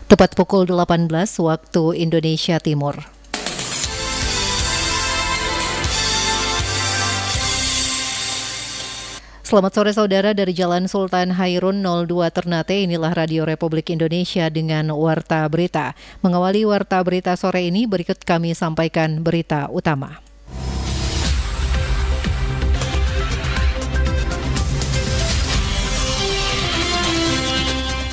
Tepat pukul 18 waktu Indonesia Timur. Selamat sore saudara, dari Jalan Sultan Hairun 02 Ternate, inilah Radio Republik Indonesia dengan Warta Berita. Mengawali Warta Berita sore ini, berikut kami sampaikan berita utama.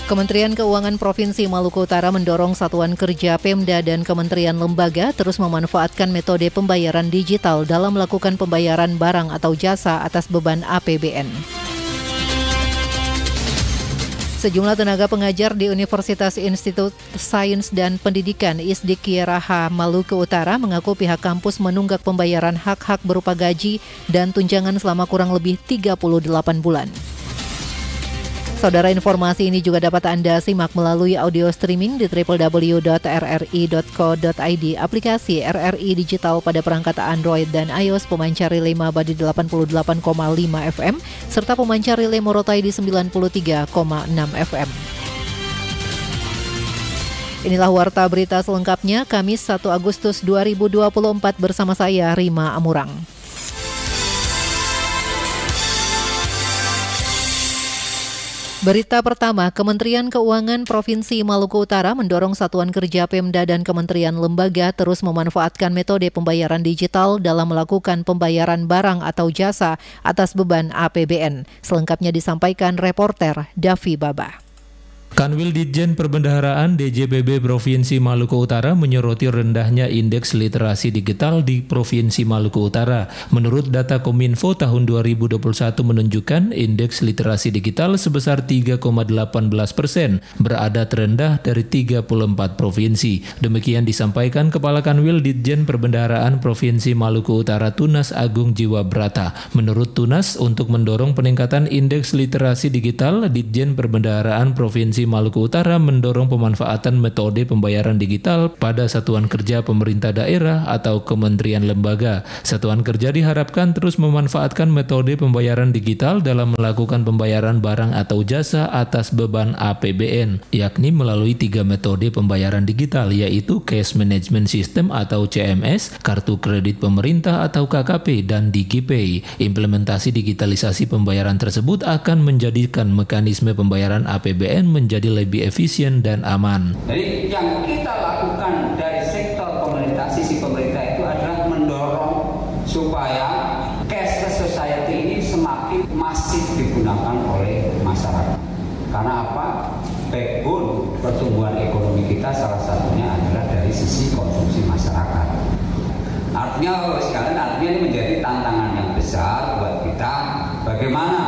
Kementerian Keuangan Provinsi Maluku Utara mendorong Satuan Kerja Pemda dan Kementerian Lembaga terus memanfaatkan metode pembayaran digital dalam melakukan pembayaran barang atau jasa atas beban APBN. Sejumlah tenaga pengajar di Universitas Institut Sains dan Pendidikan ISDIQ Maluku Utara mengaku pihak kampus menunggak pembayaran hak-hak berupa gaji dan tunjangan selama kurang lebih 38 bulan. Saudara, informasi ini juga dapat Anda simak melalui audio streaming di www.rri.co.id, aplikasi RRI Digital pada perangkat Android dan iOS, pemancar relay Maba di 88,5 FM, serta pemancar relay Morotai di 93,6 FM. Inilah Warta Berita selengkapnya, Kamis 1 Agustus 2024 bersama saya, Rima Amurang. Berita pertama, Kementerian Keuangan Provinsi Maluku Utara mendorong Satuan Kerja Pemda dan Kementerian Lembaga terus memanfaatkan metode pembayaran digital dalam melakukan pembayaran barang atau jasa atas beban APBN. Selengkapnya disampaikan reporter Davi Baba. Kanwil Ditjen Perbendaharaan DJPB Provinsi Maluku Utara menyoroti rendahnya indeks literasi digital di Provinsi Maluku Utara. Menurut data Kominfo tahun 2021 menunjukkan indeks literasi digital sebesar 3,18%, berada terendah dari 34 provinsi. Demikian disampaikan Kepala Kanwil Ditjen Perbendaharaan Provinsi Maluku Utara Tunas Agung Jiwabrata. Menurut Tunas, untuk mendorong peningkatan indeks literasi digital, Ditjen Perbendaharaan Provinsi Maluku Utara mendorong pemanfaatan metode pembayaran digital pada satuan kerja pemerintah daerah atau kementerian lembaga. Satuan kerja diharapkan terus memanfaatkan metode pembayaran digital dalam melakukan pembayaran barang atau jasa atas beban APBN, yakni melalui 3 metode pembayaran digital, yaitu Cash Management System atau CMS, Kartu Kredit Pemerintah atau KKP, dan DigiPay. Implementasi digitalisasi pembayaran tersebut akan menjadikan mekanisme pembayaran APBN menjadi lebih efisien dan aman. Jadi yang kita lakukan dari sektor pemerintah, sisi pemerintah itu adalah mendorong supaya cashless society ini semakin masif digunakan oleh masyarakat. Karena apa? Backbone pertumbuhan ekonomi kita salah satunya adalah dari sisi konsumsi masyarakat. Artinya ini menjadi tantangan yang besar buat kita. Bagaimana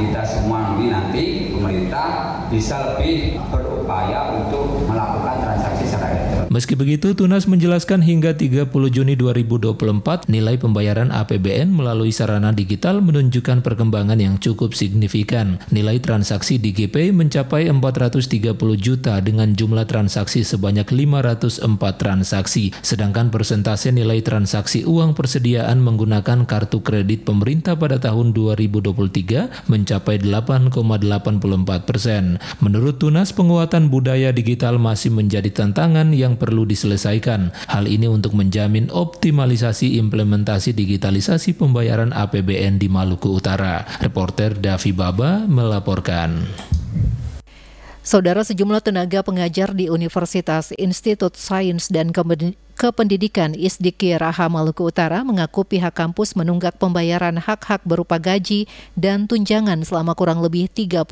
kita semua ini nanti pemerintah bisa lebih berupaya untuk melakukan transaksi secara elektronik. Meski begitu, Tunas menjelaskan hingga 30 Juni 2024, nilai pembayaran APBN melalui sarana digital menunjukkan perkembangan yang cukup signifikan. Nilai transaksi DigiPay mencapai 430 juta dengan jumlah transaksi sebanyak 504 transaksi, sedangkan persentase nilai transaksi uang persediaan menggunakan kartu kredit pemerintah pada tahun 2023 mencapai 8,84%. Menurut Tunas, penguatan budaya digital masih menjadi tantangan yang perlu diselesaikan. Hal ini untuk menjamin optimalisasi implementasi digitalisasi pembayaran APBN di Maluku Utara. Reporter Davi Baba melaporkan. Saudara, sejumlah tenaga pengajar di Universitas Institut Sains dan Kependidikan ISDIQ Maluku Utara mengaku pihak kampus menunggak pembayaran hak-hak berupa gaji dan tunjangan selama kurang lebih 38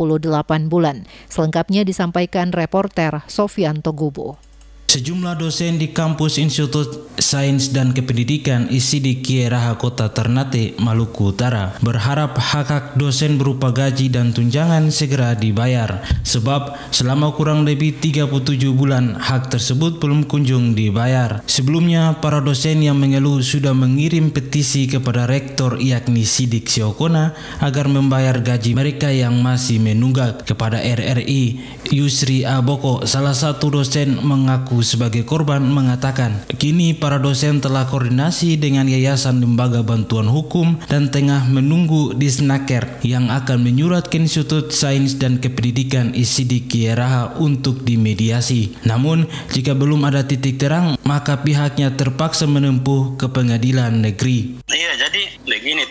bulan. Selengkapnya disampaikan reporter Sofian Togubo. Sejumlah dosen di kampus Institut Sains dan Kependidikan ISDIQ Kota Ternate, Maluku Utara berharap hak-hak dosen berupa gaji dan tunjangan segera dibayar, sebab selama kurang lebih 37 bulan hak tersebut belum kunjung dibayar. Sebelumnya, para dosen yang mengeluh sudah mengirim petisi kepada rektor yakni Sidik Siokona agar membayar gaji mereka yang masih menunggak. Kepada RRI, Yusri Aboko, salah satu dosen, mengaku mengaku sebagai korban mengatakan, kini para dosen telah koordinasi dengan Yayasan Lembaga Bantuan Hukum dan tengah menunggu Disnaker yang akan menyurat ke Institut Sains dan Kependidikan ISIDIQ Kiai Raha untuk dimediasi. Namun, jika belum ada titik terang, maka pihaknya terpaksa menempuh ke pengadilan negeri. Iya, jadi begini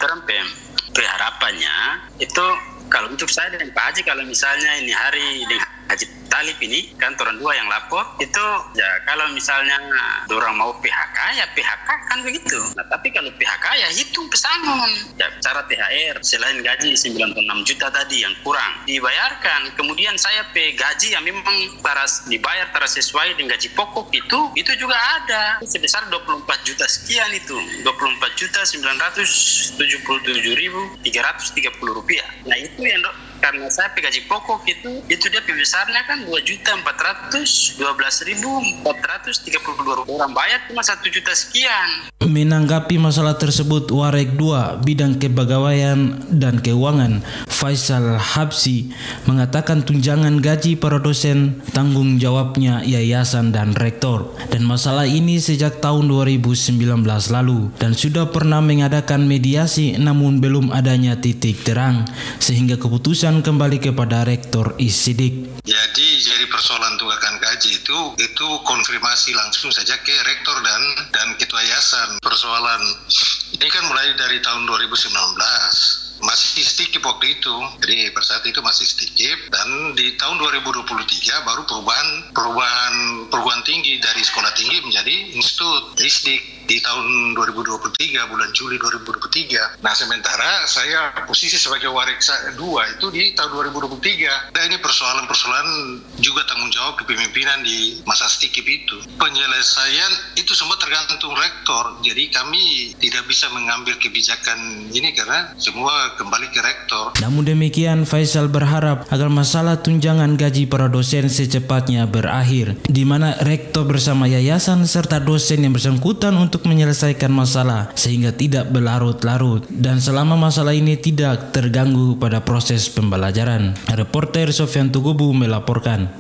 harapannya itu kalau untuk saya dan Pak Haji, kalau misalnya ini hari dengan Haji Talib ini kan orang dua yang lapor itu ya, kalau misalnya orang mau PHK ya PHK kan begitu. Nah tapi kalau PHK ya hitung pesangon ya, cara THR selain gaji 96 juta tadi yang kurang dibayarkan, kemudian saya gaji yang memang dibayar sesuai dengan gaji pokok itu juga ada sebesar 24 juta sekian, itu 24.977.330 rupiah. Nah itu yang karena saya gaji pokok itu dia besarnya kan 2.412.432 rupiah, orang bayar cuma 1 juta sekian. Menanggapi masalah tersebut, Warek 2 Bidang Kepegawaian dan Keuangan Faisal Habsi mengatakan tunjangan gaji para dosen tanggung jawabnya yayasan dan rektor, dan masalah ini sejak tahun 2019 lalu dan sudah pernah mengadakan mediasi namun belum adanya titik terang sehingga keputusan kembali kepada rektor ISIDIQ. Jadi persoalan tunggakan gaji itu konfirmasi langsung saja ke rektor dan ketua yayasan. Persoalan ini kan mulai dari tahun 2019 masih sedikit waktu itu, jadi per saat itu masih sedikit, dan di tahun 2023 baru perubahan tinggi dari sekolah tinggi menjadi institut ISIDIQ di tahun 2023 bulan Juli 2023. Nah sementara saya posisi sebagai Warek 2 itu di tahun 2023. Dan ini persoalan juga tanggung jawab kepemimpinan di masa sedikit itu. Penyelesaian itu semua tergantung rektor. Jadi kami tidak bisa mengambil kebijakan ini karena semua kembali ke rektor. Namun demikian, Faisal berharap agar masalah tunjangan gaji para dosen secepatnya berakhir, di mana rektor bersama yayasan serta dosen yang bersangkutan untuk menyelesaikan masalah sehingga tidak berlarut-larut dan selama masalah ini tidak terganggu pada proses pembelajaran. Reporter Sofian Tugubu melaporkan.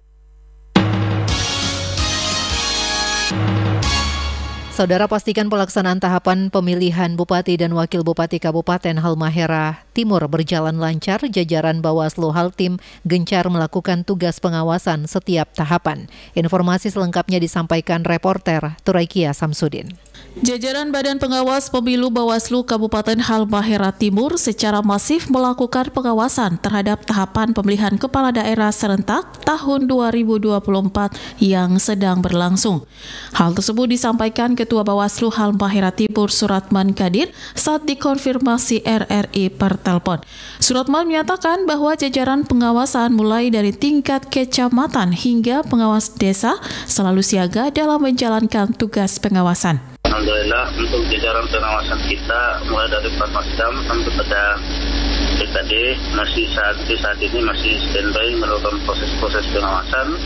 Saudara, pastikan pelaksanaan tahapan pemilihan Bupati dan Wakil Bupati Kabupaten Halmahera Timur berjalan lancar. Jajaran Bawaslu Haltim gencar melakukan tugas pengawasan setiap tahapan. Informasi selengkapnya disampaikan reporter Turaikia Samsudin. Jajaran Badan Pengawas Pemilu Bawaslu Kabupaten Halmahera Timur secara masif melakukan pengawasan terhadap tahapan pemilihan kepala daerah serentak tahun 2024 yang sedang berlangsung. Hal tersebut disampaikan Ketua Bawaslu Halmahera Timur Suratman Kadir saat dikonfirmasi RRI per telepon. Suratman menyatakan bahwa jajaran pengawasan mulai dari tingkat kecamatan hingga pengawas desa selalu siaga dalam menjalankan tugas pengawasan. Alhamdulillah untuk jajaran pengawasan kita mulai dari Patmasdam sampai pada BKD masih saat ini masih standby melakukan proses pengawasan,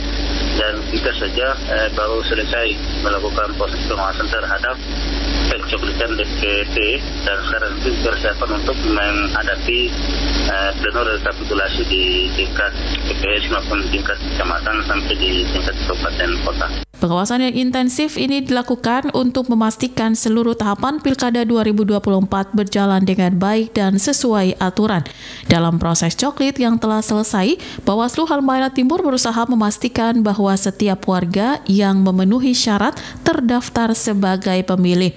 dan kita saja baru selesai melakukan proses pengawasan terhadap pencoplikan DPP, dan sekarang itu persiapan untuk menghadapi pleno rekapitulasi di tingkat TPS maupun tingkat kecamatan sampai di tingkat kabupaten kota. Pengawasan yang intensif ini dilakukan untuk memastikan seluruh tahapan Pilkada 2024 berjalan dengan baik dan sesuai aturan. Dalam proses coklit yang telah selesai, Bawaslu Halmahera Timur berusaha memastikan bahwa setiap warga yang memenuhi syarat terdaftar sebagai pemilih.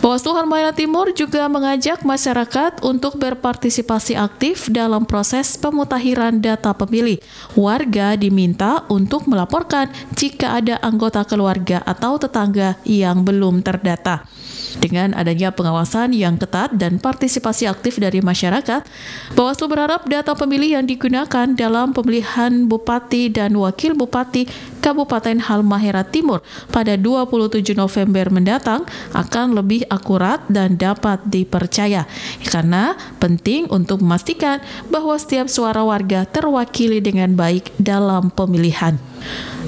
Bawaslu Halmahera Timur juga mengajak masyarakat untuk berpartisipasi aktif dalam proses pemutakhiran data pemilih. Warga diminta untuk melaporkan jika ada anggota keluarga atau tetangga yang belum terdata. Dengan adanya pengawasan yang ketat dan partisipasi aktif dari masyarakat, Bawaslu berharap data pemilih yang digunakan dalam pemilihan Bupati dan Wakil Bupati Kabupaten Halmahera Timur pada 27 November mendatang akan lebih akurat dan dapat dipercaya, karena penting untuk memastikan bahwa setiap suara warga terwakili dengan baik dalam pemilihan.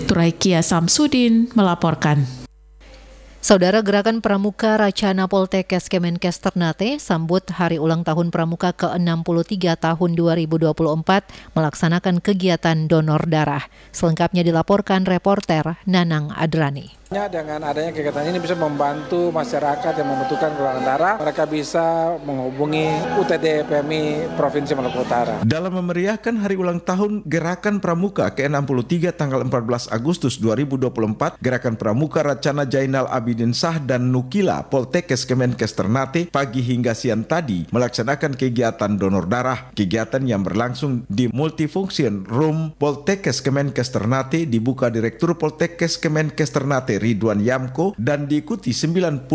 Turaikia Samsudin melaporkan. Saudara, Gerakan Pramuka Racana Poltekkes Kemenkes Ternate sambut Hari Ulang Tahun Pramuka ke-63 tahun 2024 melaksanakan kegiatan donor darah. Selengkapnya dilaporkan reporter Nanang Adrani. Dengan adanya kegiatan ini bisa membantu masyarakat yang membutuhkan golongan darah. Mereka bisa menghubungi UTD PMI Provinsi Maluku Utara. Dalam memeriahkan hari ulang tahun Gerakan Pramuka ke-63 tanggal 14 Agustus 2024, Gerakan Pramuka Racana Jainal Abidin Shah dan Nukila Poltekkes Kemenkes Ternate pagi hingga siang tadi melaksanakan kegiatan donor darah. Kegiatan yang berlangsung di Multifunction Room Poltekkes Kemenkes Ternate dibuka Direktur Poltekkes Kemenkes Ternate Ridwan Yamko dan diikuti 97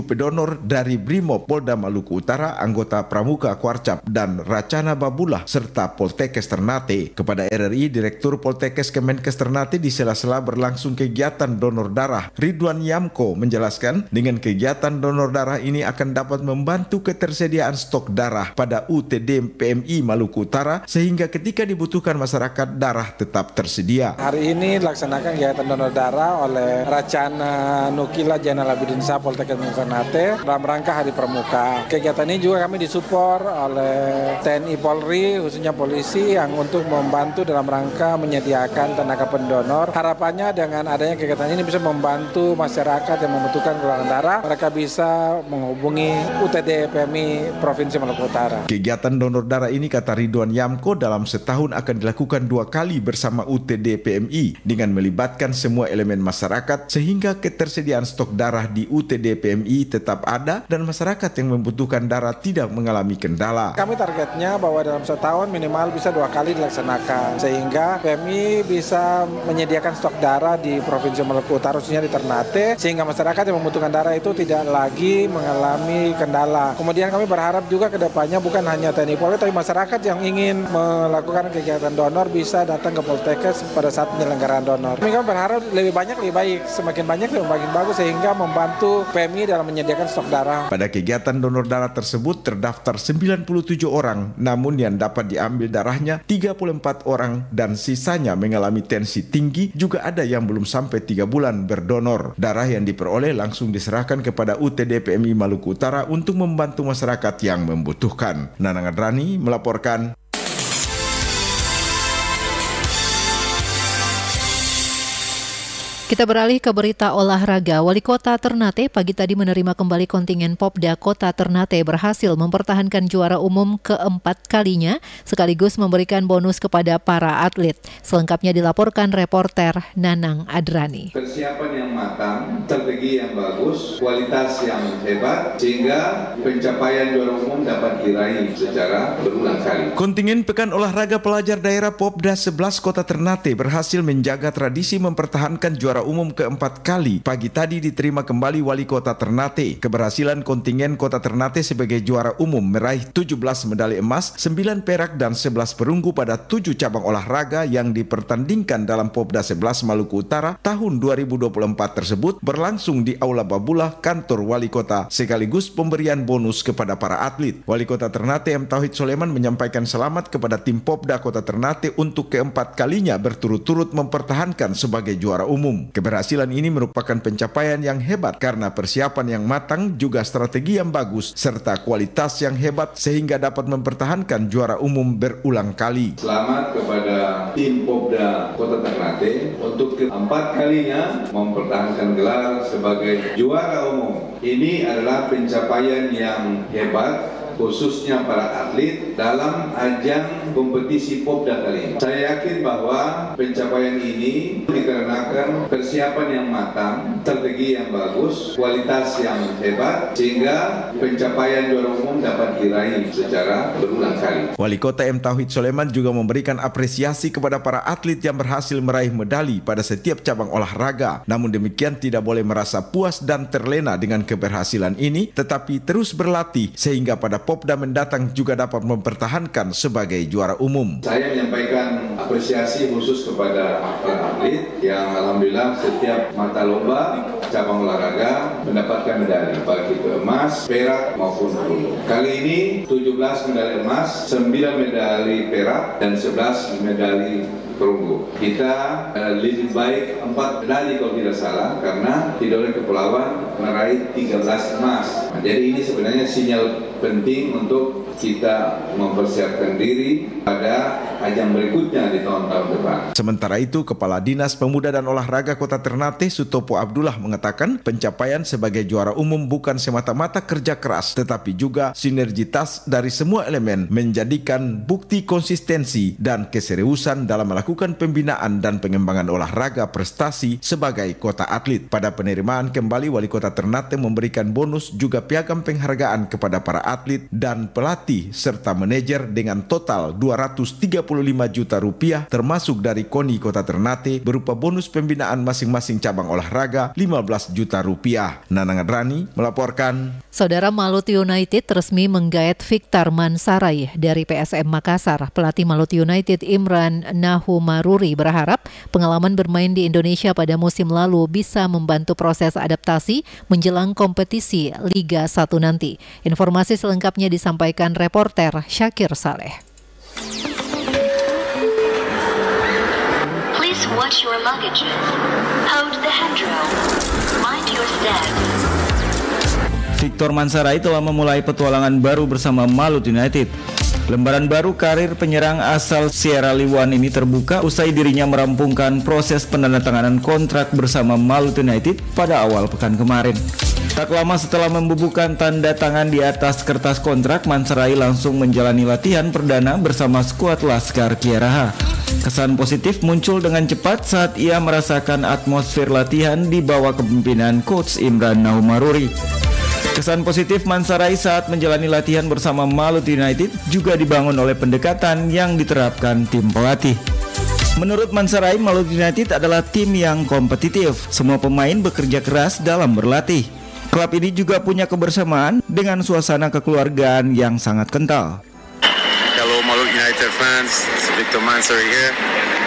pedonor dari Brimob Polda Maluku Utara, anggota Pramuka Kwarcap dan Racana Babulah serta Poltekkes Ternate. Kepada RRI, Direktur Poltekkes Kemenkes Ternate di sela-sela berlangsung kegiatan donor darah, Ridwan Yamko menjelaskan dengan kegiatan donor darah ini akan dapat membantu ketersediaan stok darah pada UTD PMI Maluku Utara sehingga ketika dibutuhkan masyarakat darah tetap tersedia. Hari ini dilaksanakan kegiatan donor darah oleh Racana Nukila Jainal Abidin Shah Poltekkes Ternate dalam rangka Hari Pramuka. Kegiatan ini juga kami disupport oleh TNI Polri, khususnya polisi yang untuk membantu dalam rangka menyediakan tenaga pendonor. Harapannya dengan adanya kegiatan ini bisa membantu masyarakat yang membutuhkan golongan darah. Mereka bisa menghubungi UTD PMI Provinsi Maluku Utara. Kegiatan donor darah ini, kata Ridwan Yamko, dalam setahun akan dilakukan 2 kali bersama UTD PMI dengan melibatkan semua elemen masyarakat sehingga ketersediaan stok darah di UTD PMI tetap ada dan masyarakat yang membutuhkan darah tidak mengalami kendala. Kami targetnya bahwa dalam setahun minimal bisa 2 kali dilaksanakan sehingga PMI bisa menyediakan stok darah di Provinsi Maluku Utara, khususnya di Ternate, sehingga masyarakat yang membutuhkan darah itu tidak lagi mengalami kendala. Kemudian kami berharap juga ke depannya bukan hanya TNI Polri tapi masyarakat yang ingin melakukan kegiatan donor bisa datang ke Poltekkes pada saat penyelenggaraan donor. Kami berharap lebih banyak lebih baik, semakin banyak semakin bagus sehingga membantu PMI dalam menyediakan stok darah. Pada kegiatan donor darah tersebut terdaftar 97 orang, namun yang dapat diambil darahnya 34 orang dan sisanya mengalami tensi tinggi, juga ada yang belum sampai 3 bulan berdonor. Darah yang diperoleh langsung diserahkan kepada UTD PMI Maluku Utara untuk membantu masyarakat yang membutuhkan. Nanang Adrani melaporkan. Kita beralih ke berita olahraga. Wali Kota Ternate pagi tadi menerima kembali kontingen Popda Kota Ternate berhasil mempertahankan juara umum ke-4 kalinya sekaligus memberikan bonus kepada para atlet. Selengkapnya dilaporkan reporter Nanang Adrani. Persiapan yang matang, strategi yang bagus, kualitas yang hebat sehingga pencapaian juara umum dapat diraih secara berulang kali. Kontingen Pekan Olahraga Pelajar Daerah Popda 11 Kota Ternate berhasil menjaga tradisi mempertahankan juara umum ke-4 kali. Pagi tadi diterima kembali Wali Kota Ternate. Keberhasilan kontingen Kota Ternate sebagai juara umum meraih 17 medali emas, 9 perak dan 11 perunggu pada 7 cabang olahraga yang dipertandingkan dalam Popda 11 Maluku Utara tahun 2024 tersebut berlangsung di Aula Babulah kantor Wali Kota sekaligus pemberian bonus kepada para atlet. Wali Kota Ternate M. Tauhid Soleman menyampaikan selamat kepada tim Popda Kota Ternate untuk ke-4 kalinya berturut-turut mempertahankan sebagai juara umum. Keberhasilan ini merupakan pencapaian yang hebat karena persiapan yang matang, juga strategi yang bagus, serta kualitas yang hebat sehingga dapat mempertahankan juara umum berulang kali. Selamat kepada tim Popda Kota Ternate untuk ke-4 kalinya mempertahankan gelar sebagai juara umum. Ini adalah pencapaian yang hebat khususnya para atlet dalam ajang kompetisi Popda kali ini. Saya yakin bahwa pencapaian ini dikarenakan persiapan yang matang, strategi yang bagus, kualitas yang hebat, sehingga pencapaian juara umum dapat diraih secara berulang kali. Wali Kota M. Tauhid Soleman juga memberikan apresiasi kepada para atlet yang berhasil meraih medali pada setiap cabang olahraga. Namun demikian tidak boleh merasa puas dan terlena dengan keberhasilan ini, tetapi terus berlatih sehingga pada Popda mendatang juga dapat mempertahankan sebagai juara umum. Saya menyampaikan apresiasi khusus kepada para atlet yang alhamdulillah setiap mata lomba cabang olahraga mendapatkan medali, baik itu emas, perak maupun perunggu. Kali ini 17 medali emas, 9 medali perak dan 11 medali perunggu. Kita lebih baik 4 medali kalau tidak salah, karena Tidore Kepulauan meraih 13 emas. Jadi ini sebenarnya sinyal penting untuk kita mempersiapkan diri pada ajang berikutnya di tahun-tahun depan. Sementara itu, Kepala Dinas Pemuda dan Olahraga Kota Ternate, Sutopo Abdullah, mengatakan pencapaian sebagai juara umum bukan semata-mata kerja keras, tetapi juga sinergitas dari semua elemen menjadikan bukti konsistensi dan keseriusan dalam melakukan pembinaan dan pengembangan olahraga prestasi sebagai kota atlet. Pada penerimaan kembali, Wali Kota Ternate memberikan bonus juga piagam penghargaan kepada para atlet dan pelatih serta manajer dengan total 235 juta rupiah termasuk dari KONI Kota Ternate berupa bonus pembinaan masing-masing cabang olahraga 15 juta rupiah. Nanang Adrani melaporkan. Saudara, Maluti United resmi menggait Victor Mansarai dari PSM Makassar. Pelatih Maluti United Imran Nahumaruri berharap pengalaman bermain di Indonesia pada musim lalu bisa membantu proses adaptasi menjelang kompetisi Liga 1 nanti. Informasi selengkapnya disampaikan reporter Syakir Saleh. Please watch your luggages. Hold the handrail. Mind your step. Victor Mansarai telah memulai petualangan baru bersama Maluti United. Lembaran baru karir penyerang asal Sierra Leone ini terbuka usai dirinya merampungkan proses penandatanganan kontrak bersama Maluti United pada awal pekan kemarin. Tak lama setelah membubuhkan tanda tangan di atas kertas kontrak, Mansarai langsung menjalani latihan perdana bersama skuad Laskar Kiaraha. Kesan positif muncul dengan cepat saat ia merasakan atmosfer latihan di bawah kepemimpinan Coach Imran Nahumaruri. Kesan positif Mansarai saat menjalani latihan bersama Maluti United juga dibangun oleh pendekatan yang diterapkan tim pelatih. Menurut Mansarai, Maluti United adalah tim yang kompetitif. Semua pemain bekerja keras dalam berlatih. Klub ini juga punya kebersamaan dengan suasana kekeluargaan yang sangat kental. Hello Maluti United fans, it's Victor Mansarai here.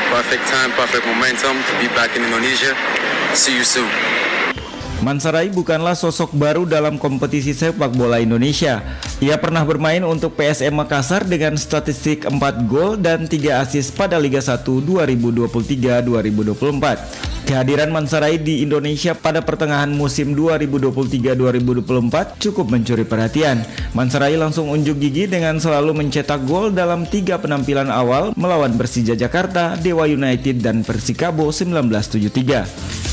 Perfect time, perfect momentum to be back in Indonesia. See you soon. Mansarai bukanlah sosok baru dalam kompetisi sepak bola Indonesia. Ia pernah bermain untuk PSM Makassar dengan statistik 4 gol dan 3 assist pada Liga 1 2023-2024. Kehadiran Mansarai di Indonesia pada pertengahan musim 2023-2024 cukup mencuri perhatian. Mansarai langsung unjuk gigi dengan selalu mencetak gol dalam 3 penampilan awal melawan Persija Jakarta, Dewa United, dan Persikabo 1973.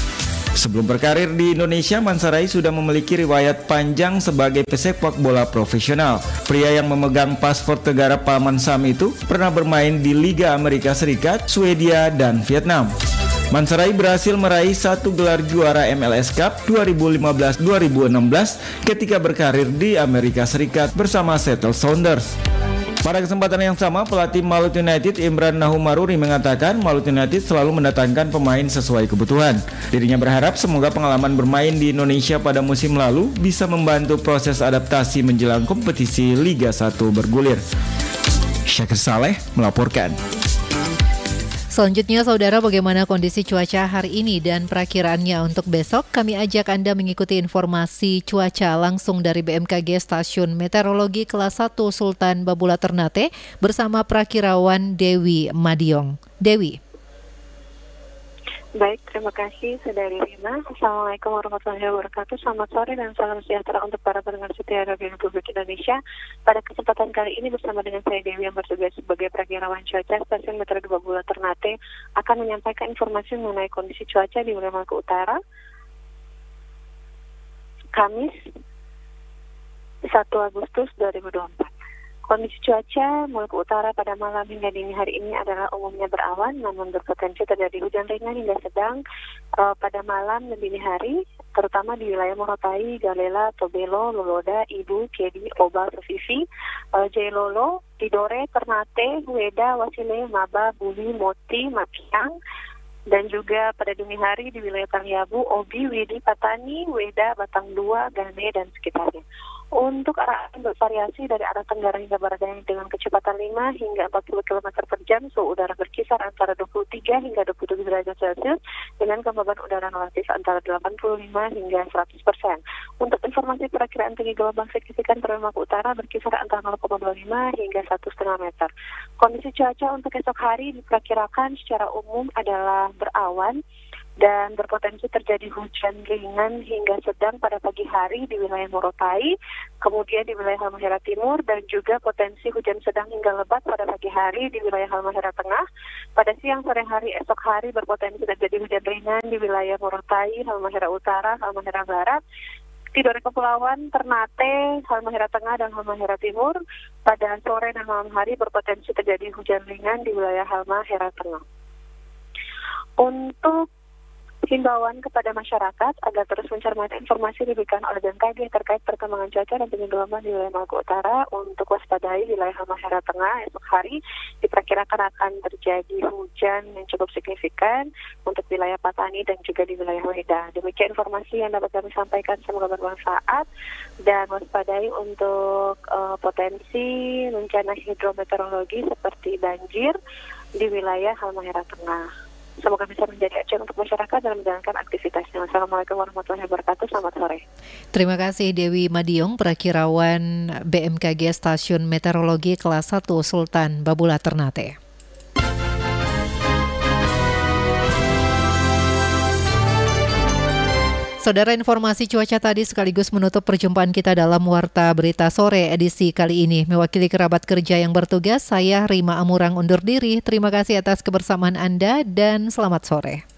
Sebelum berkarir di Indonesia, Mansarai sudah memiliki riwayat panjang sebagai pesepak bola profesional. Pria yang memegang paspor negara Paman Sam itu pernah bermain di Liga Amerika Serikat, Swedia, dan Vietnam. Mansarai berhasil meraih 1 gelar juara MLS Cup 2015-2016 ketika berkarir di Amerika Serikat bersama Seattle Sounders. Pada kesempatan yang sama, pelatih Maluti United Imran Nahumaruri mengatakan Maluti United selalu mendatangkan pemain sesuai kebutuhan. Dirinya berharap semoga pengalaman bermain di Indonesia pada musim lalu bisa membantu proses adaptasi menjelang kompetisi Liga 1 bergulir. Syakir Saleh melaporkan. Selanjutnya, saudara, bagaimana kondisi cuaca hari ini dan perakiraannya untuk besok? Kami ajak Anda mengikuti informasi cuaca langsung dari BMKG Stasiun Meteorologi Kelas 1 Sultan Babula Ternate bersama Prakirawan Dewi Madiong. Dewi. Baik, terima kasih Saudari Rina. Assalamualaikum warahmatullahi wabarakatuh. Selamat sore dan salam sejahtera untuk para pendengar setia Radio Republik Indonesia. Pada kesempatan kali ini bersama dengan saya Dewi yang bertugas sebagai Prakirawan Cuaca Stasiun Meteorologi Babula Ternate akan menyampaikan informasi mengenai kondisi cuaca di wilayah Maluku Utara. Kamis 1 Agustus 2024. Kondisi cuaca Maluku Utara pada malam hingga dini hari ini adalah umumnya berawan, namun berpotensi terjadi hujan ringan hingga sedang pada malam dan dini hari, terutama di wilayah Morotai, Galela, Tobelo, Loloda, Ibu, Kedi, Oba, Sufifi, Jailolo, Tidore, Ternate, Weda, Wasile, Maba, Buli, Moti, Makiang, dan juga pada dini hari di wilayah Tangyabu, Obi, Widi, Patani, Weda, Batang Dua, Gane, dan sekitarnya. Untuk arah angin bervariasi dari arah tenggara hingga barat daya dengan kecepatan 5 hingga 40 km per jam, suhu udara berkisar antara 23 hingga 27 derajat Celcius dengan kelembaban udara relatif antara 85 hingga 100%. Untuk informasi perakiraan tinggi gelombang signifikan pada Maluku Utara berkisar antara 0,25 hingga 1,5 meter. Kondisi cuaca untuk esok hari diperkirakan secara umum adalah berawan dan berpotensi terjadi hujan ringan hingga sedang pada pagi hari di wilayah Morotai, kemudian di wilayah Halmahera Timur, dan juga potensi hujan sedang hingga lebat pada pagi hari di wilayah Halmahera Tengah. Pada siang sore hari esok hari berpotensi terjadi hujan ringan di wilayah Morotai, Halmahera Utara, Halmahera Barat, Tidore Kepulauan, Ternate, Halmahera Tengah, dan Halmahera Timur. Pada sore dan malam hari berpotensi terjadi hujan ringan di wilayah Halmahera Tengah. Untuk himbauan kepada masyarakat agar terus mencermati informasi diberikan oleh BMKG terkait perkembangan cuaca dan tinggi gelombang di wilayah Maluku Utara. Untuk waspadai wilayah Halmahera Tengah esok hari diperkirakan akan terjadi hujan yang cukup signifikan untuk wilayah Patani dan juga di wilayah Weda. Demikian informasi yang dapat kami sampaikan, semoga bermanfaat, dan waspadai untuk potensi bencana hidrometeorologi seperti banjir di wilayah Halmahera Tengah. Semoga bisa menjadi acuan untuk masyarakat dalam menjalankan aktivitasnya. Assalamualaikum warahmatullahi wabarakatuh. Selamat sore. Terima kasih Dewi Madiong, perakirawan BMKG Stasiun Meteorologi Kelas 1 Sultan Babula Ternate. Saudara, informasi cuaca tadi sekaligus menutup perjumpaan kita dalam Warta Berita Sore edisi kali ini. Mewakili kerabat kerja yang bertugas, saya Rima Amurang undur diri. Terima kasih atas kebersamaan Anda dan selamat sore.